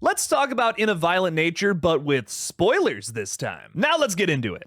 Let's talk about In a Violent Nature, but with spoilers this time. Now let's get into it.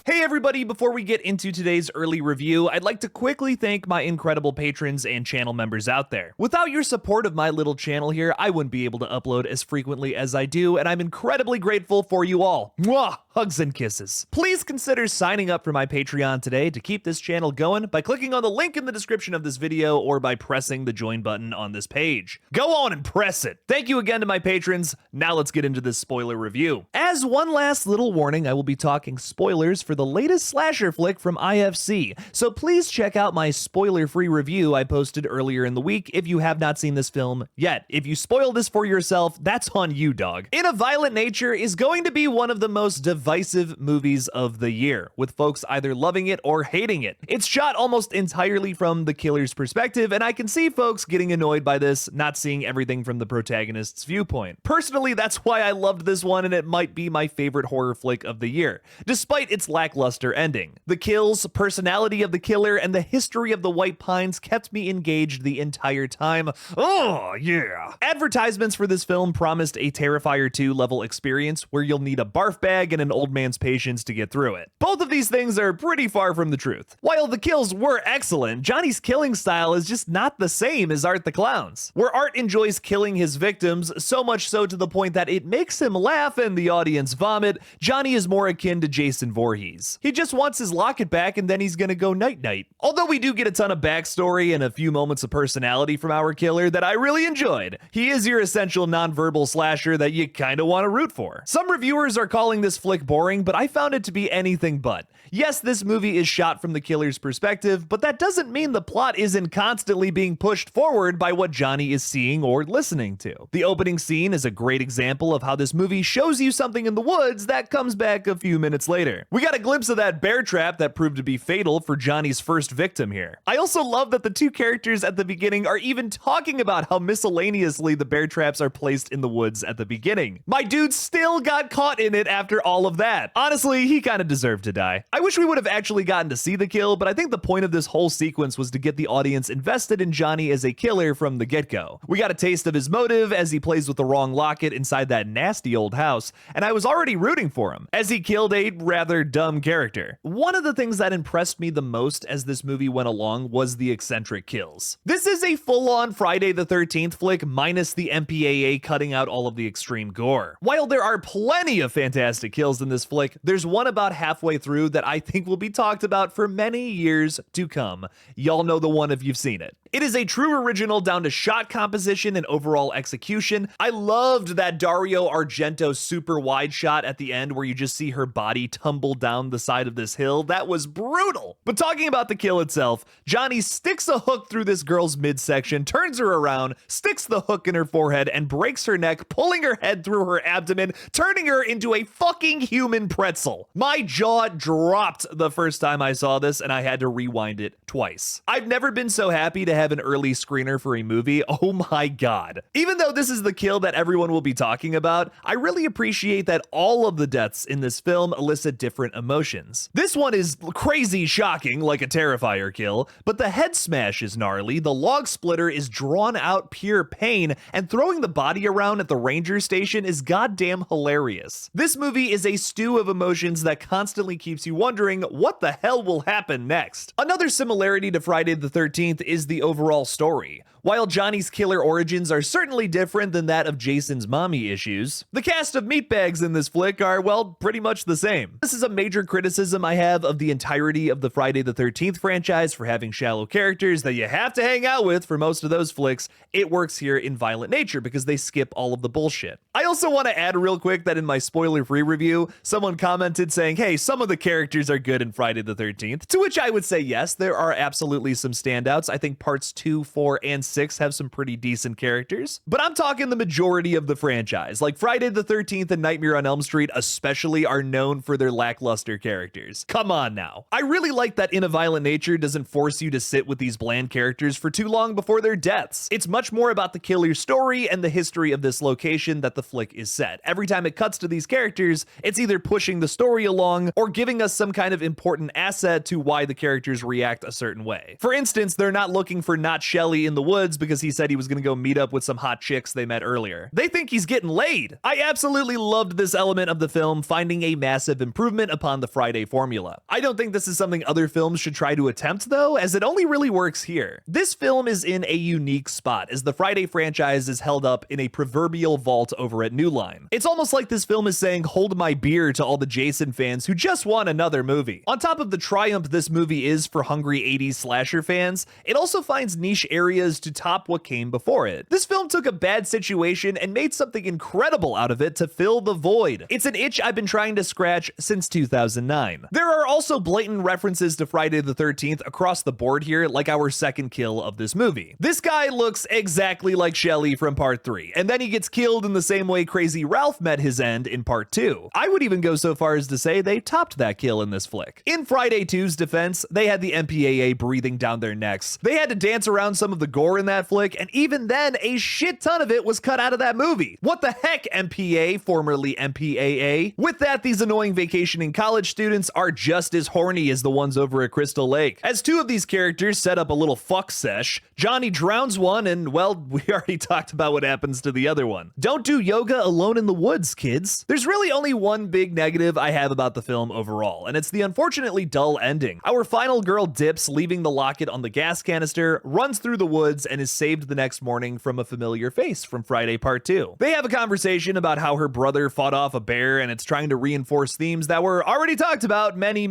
Hey everybody, before we get into today's early review, I'd like to quickly thank my incredible patrons and channel members out there. Without your support of my little channel here, I wouldn't be able to upload as frequently as I do, and I'm incredibly grateful for you all. Mwah! Hugs and kisses. Please consider signing up for my Patreon today to keep this channel going by clicking on the link in the description of this video or by pressing the join button on this page. Go on and press it. Thank you again to my patrons. Now let's get into this spoiler review. As one last little warning, I will be talking spoilers for the latest slasher flick from IFC, so please check out my spoiler-free review I posted earlier in the week if you have not seen this film yet. If you spoil this for yourself, that's on you, dog. In a Violent Nature is going to be one of the most divisive movies of the year, with folks either loving it or hating it. It's shot almost entirely from the killer's perspective, and I can see folks getting annoyed by this, not seeing everything from the protagonist's viewpoint. Personally, that's why I loved this one, and it might be my favorite horror flick of the year, despite its lackluster ending. The kills, personality of the killer, and the history of the White Pines kept me engaged the entire time. Oh, yeah. Advertisements for this film promised a Terrifier 2 level experience where you'll need a barf bag and an old man's patience to get through it. Both of these things are pretty far from the truth. While the kills were excellent, Johnny's killing style is just not the same as Art the Clown's, where Art enjoys killing his victims, so much so to the point that it makes him laugh and the audience vomit. Johnny is more akin to Jason Voorhees. He just wants his locket back and then he's gonna go night-night. Although we do get a ton of backstory and a few moments of personality from our killer that I really enjoyed, he is your essential non-verbal slasher that you kinda wanna root for. Some reviewers are calling this flick boring, but I found it to be anything but. Yes, this movie is shot from the killer's perspective, but that doesn't mean the plot isn't constantly being pushed forward by what Johnny is seeing or listening to. The opening scene is a great example of how this movie shows you something in the woods that comes back a few minutes later. We got a glimpse of that bear trap that proved to be fatal for Johnny's first victim here. I also love that the two characters at the beginning are even talking about how miscellaneously the bear traps are placed in the woods at the beginning. My dude still got caught in it after all of that. Honestly, he kind of deserved to die. I wish we would have actually gotten to see the kill, but I think the point of this whole sequence was to get the audience invested in Johnny as a killer from the get-go. We got a taste of his motive as he plays with the wrong locket inside that nasty old house, and I was already rooting for him, as he killed a rather dumb character. One of the things that impressed me the most as this movie went along was the eccentric kills. This is a full-on Friday the 13th flick minus the MPAA cutting out all of the extreme gore. While there are plenty of fantastic kills in this flick, there's one about halfway through that I think will be talked about for many years to come. Y'all know the one if you've seen it. It is a true original down to shot composition and overall execution. I loved that Dario Argento super wide shot at the end where you just see her body tumble down the side of this hill. That was brutal. But talking about the kill itself, Johnny sticks a hook through this girl's midsection, turns her around, sticks the hook in her forehead, and breaks her neck, pulling her head through her abdomen, turning her into a fucking human pretzel. My jaw dropped the first time I saw this, and I had to rewind it twice. I've never been so happy to have an early screener for a movie. Oh my god. Even though this is the kill that everyone will be talking about, I really appreciate that all of the deaths in this film elicit different emotions. This one is crazy shocking, like a Terrifier kill, but the head smash is gnarly, the log splitter is drawn out pure pain, and throwing the body around at the ranger station is goddamn hilarious. This movie is a stew of emotions that constantly keeps you wondering what the hell will happen next. Another similarity to Friday the 13th is the overall story. While Johnny's killer origins are certainly different than that of Jason's mommy issues, the cast of meatbags in this flick are, well, pretty much the same. This is a major criticism I have of the entirety of the Friday the 13th franchise for having shallow characters that you have to hang out with for most of those flicks. It works here in Violent Nature because they skip all of the bullshit. I also want to add real quick that in my spoiler-free review, someone commented saying, hey, some of the characters are good in Friday the 13th, to which I would say yes, there are absolutely some standouts. I think parts 2, 4, and 6 have some pretty decent characters, but I'm talking the majority of the franchise. Like Friday the 13th and Nightmare on Elm Street especially are known for their lackluster characters. Come on now. I really like that In a Violent Nature doesn't force you to sit with these bland characters for too long before their deaths. It's much more about the killer's story and the history of this location that the flick is set. Every time it cuts to these characters, it's either pushing the story along or giving us some kind of important asset to why the characters react a certain way. For instance, they're not looking for not Shelly in the woods because he said he was gonna go meet up with some hot chicks they met earlier. They think he's getting laid. I absolutely loved this element of the film, finding a massive improvement upon the Friday formula. I don't think this is something other films should try to attempt though, as it only really works here. This film is in a unique spot, as the Friday franchise is held up in a proverbial vault over at New Line. It's almost like this film is saying hold my beer to all the Jason fans who just want another movie. On top of the triumph this movie is for hungry 80s slasher fans, it also finds niche areas to top what came before it. This film took a bad situation and made something incredible out of it to fill the void. It's an itch I've been trying to scratch since 2009. There are also blatant references to Friday the 13th across the board here, like our second kill of this movie. This guy looks exactly like Shelly from part 3, and then he gets killed in the same way Crazy Ralph met his end in part 2. I would even go so far as to say they topped that kill in this flick. In Friday 2's defense, they had the MPAA breathing down their necks. They had to dance around some of the gore in that flick, and even then, a shit ton of it was cut out of that movie. What the heck, MPA, formerly MPAA? With that, these annoying vacationing college students are just as horny as the ones over at Crystal Lake. As two of these characters set up a little fuck sesh, Johnny drowns one, and well, we already talked about what happens to the other one. Don't do yoga alone in the woods, kids. There's really only one big negative I have about the film overall, and it's the unfortunately dull ending. Our final girl dips, leaving the locket on the gas canister, runs through the woods, and is saved the next morning from a familiar face from Friday Part 2. They have a conversation about how her brother fought off a bear, and it's trying to reinforce themes that were already talked about many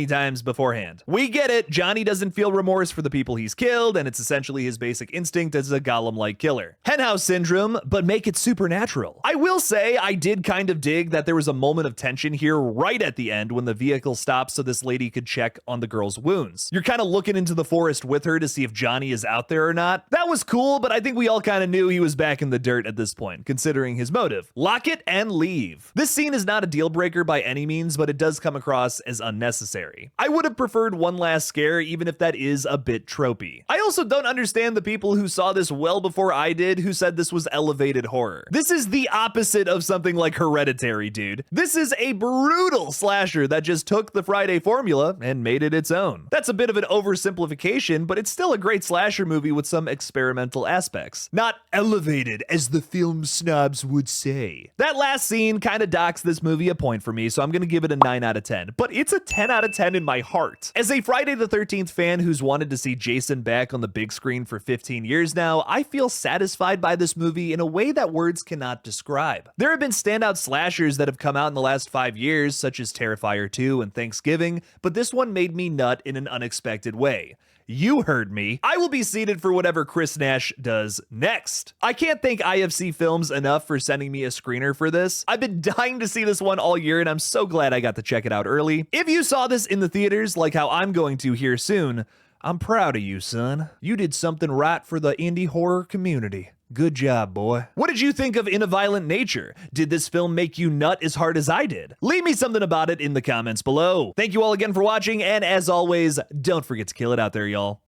times beforehand. We get it, Johnny doesn't feel remorse for the people he's killed, and it's essentially his basic instinct as a golem-like killer. Henhouse syndrome, but make it supernatural. I will say, I did kind of dig that there was a moment of tension here right at the end when the vehicle stops so this lady could check on the girl's wounds. You're kind of looking into the forest with her to see if Johnny is out there or not. That was cool, but I think we all kind of knew he was back in the dirt at this point, considering his motive. Lock it and leave. This scene is not a deal breaker by any means, but it does come across as unnecessary. I would have preferred one last scare, even if that is a bit tropey. I also don't understand the people who saw this well before I did who said this was elevated horror. This is the opposite of something like Hereditary, dude. This is a brutal slasher that just took the Friday formula and made it its own. That's a bit of an oversimplification, but it's still a great slasher movie with some experimental aspects. Not elevated, as the film snobs would say. That last scene kind of docks this movie a point for me, so I'm gonna give it a 9 out of 10, but it's a 10 out of 10 in my heart. As a Friday the 13th fan who's wanted to see Jason back on the big screen for 15 years now, I feel satisfied by this movie in a way that words cannot describe. There have been standout slashers that have come out in the last 5 years, such as Terrifier 2 and Thanksgiving, but this one made me nut in an unexpected way. You heard me. I will be seated for whatever Chris Nash does next. I can't thank IFC Films enough for sending me a screener for this. I've been dying to see this one all year, and I'm so glad I got to check it out early. If you saw this in the theaters, like how I'm going to here soon, I'm proud of you, son. You did something right for the indie horror community. Good job, boy. What did you think of In a Violent Nature? Did this film make you nut as hard as I did? Leave me something about it in the comments below. Thank you all again for watching, and as always, don't forget to kill it out there, y'all.